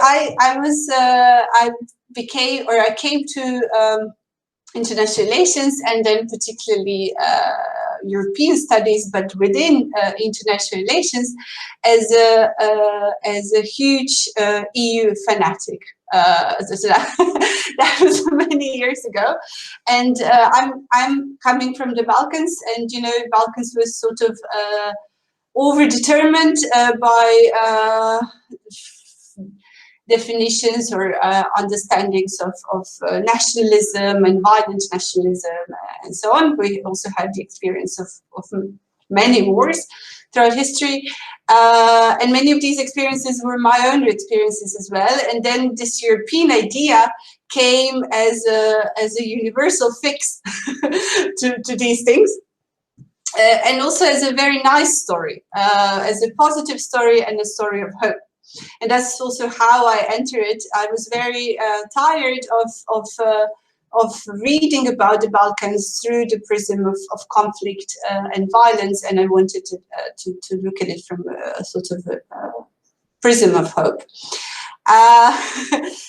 I came to international relations, and then particularly European studies, but within international relations, as a huge EU fanatic. So that was many years ago, and I'm coming from the Balkans, and you know, Balkans was sort of overdetermined by definitions or understandings of nationalism and violent nationalism and so on. We also had the experience of many wars throughout history, and many of these experiences were my own experiences as well. And then this European idea came as a universal fix to these things. And also as a very nice story, as a positive story and a story of hope. And that's also how I entered it. I was very tired of reading about the Balkans through the prism of conflict and violence, and I wanted to look at it from a sort of a prism of hope.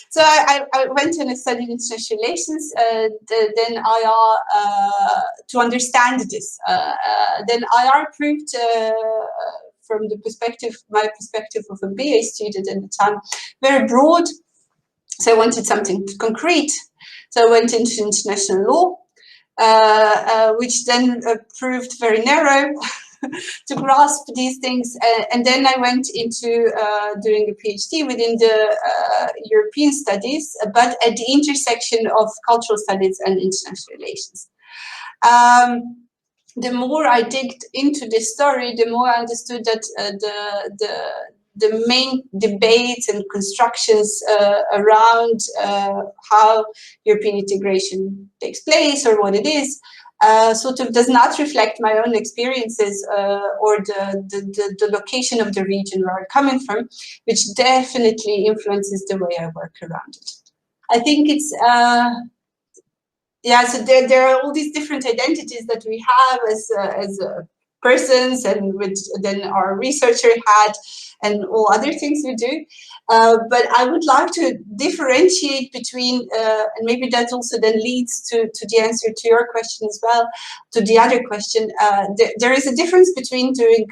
So I went and I studied international relations, then IR, to understand this. Then IR proved, from the perspective, my perspective of a BA student at the time, very broad. So I wanted something concrete. So I went into international law, which then proved very narrow to grasp these things. And then I went into doing a PhD within the European studies, but at the intersection of cultural studies and international relations. The more I digged into this story, the more I understood that the main debates and constructions around how European integration takes place or what it is, sort of does not reflect my own experiences or the location of the region where I'm coming from, which definitely influences the way I work around it. I think it's yeah, so there are all these different identities that we have as persons, and which then our researcher had, and all other things we do. But I would like to differentiate between, and maybe that also then leads to the answer to your question as well, to the other question. There is a difference between doing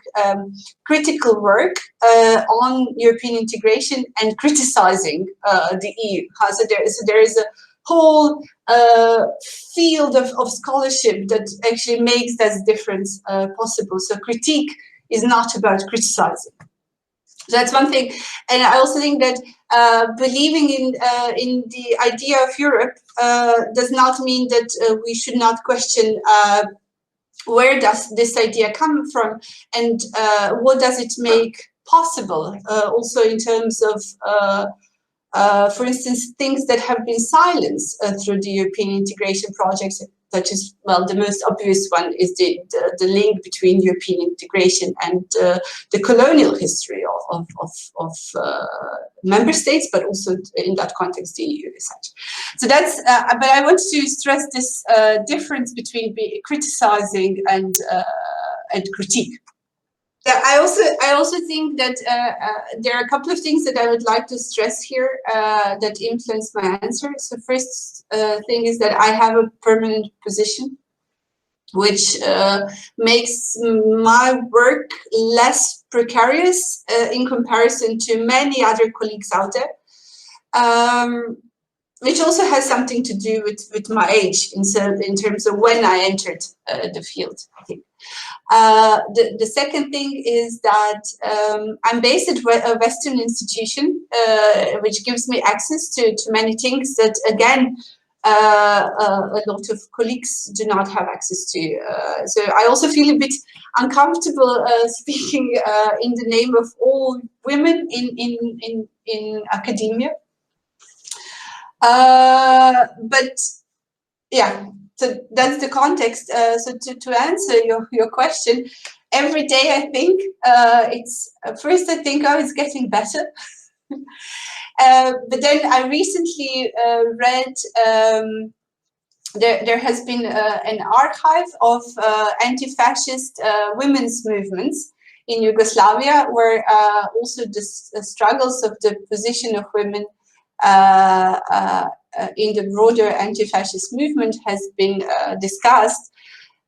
critical work on European integration and criticizing the EU. So there is a whole field of scholarship that actually makes that difference possible. So critique is not about criticizing. So that's one thing. And I also think that believing in the idea of Europe does not mean that we should not question where does this idea come from, and what does it make possible, also in terms of for instance, things that have been silenced through the European integration projects, such as, well, the most obvious one is the link between European integration and the colonial history of member states, but also in that context, the EU as such. So that's, but I want to stress this difference between criticizing and critique. I also think that there are a couple of things that I would like to stress here that influence my answer. So first thing is that I have a permanent position, which makes my work less precarious in comparison to many other colleagues out there. Which also has something to do with my age in terms of when I entered the field, I think. The second thing is that I'm based at a Western institution, which gives me access to many things that, again, a lot of colleagues do not have access to. So I also feel a bit uncomfortable speaking in the name of all women in academia. But yeah, so that's the context. So to answer your question, every day I think it's first I think, oh, it's getting better. But then I recently read there has been an archive of anti-fascist women's movements in Yugoslavia, where also the struggles of the position of women in the broader anti-fascist movement has been discussed.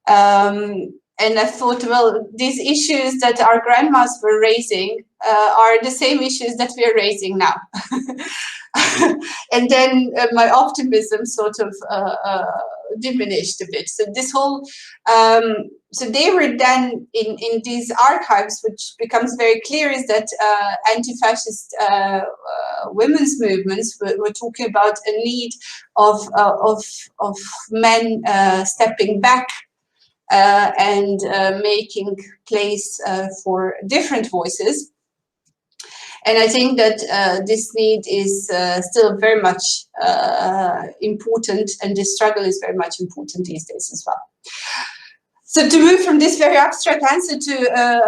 And I thought, well, these issues that our grandmas were raising are the same issues that we are raising now. And then my optimism sort of diminished a bit. So this whole, so they were then in these archives, which becomes very clear is that anti-fascist women's movements were talking about a need of men stepping back and making place for different voices. And I think that this need is still very much important, and this struggle is very much important these days as well. So to move from this very abstract answer to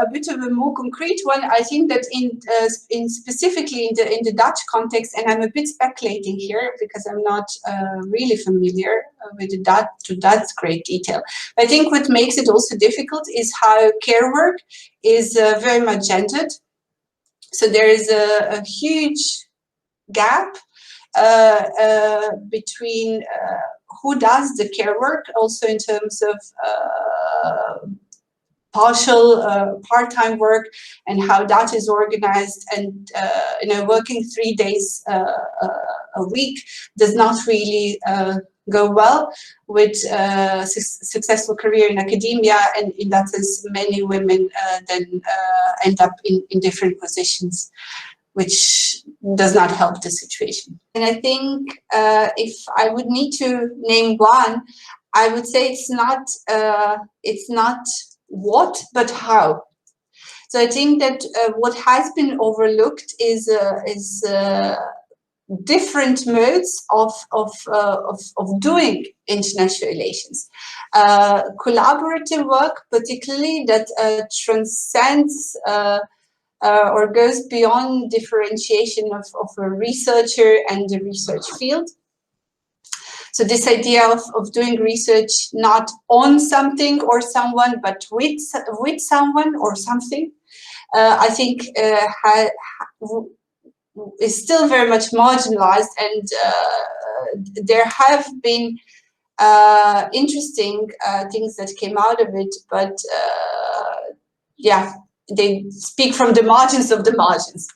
a bit of a more concrete one, I think that in specifically in the Dutch context, and I'm a bit speculating here because I'm not really familiar with the Dutch to that great detail. I think what makes it also difficult is how care work is very much gendered. So there is a huge gap between who does the care work, also in terms of partial, part-time work, and how that is organized. And working 3 days a week does not really go well with successful career in academia, and in that sense, many women then end up in different positions, which does not help the situation. And I think if I would need to name one, I would say it's not what, but how. So I think that what has been overlooked is different modes of doing international relations. Collaborative work, particularly, that transcends or goes beyond differentiation of a researcher and the research field. So this idea of doing research not on something or someone, but with someone or something, I think is still very much marginalized, and there have been interesting things that came out of it, but yeah, they speak from the margins of the margins.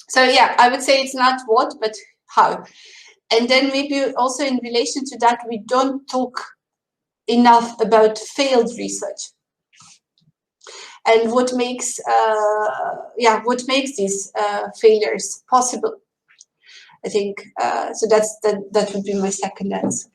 So yeah, I would say it's not what, but how. And then maybe also in relation to that, we don't talk enough about failed research and what makes these failures possible. I think so. That would be my second answer.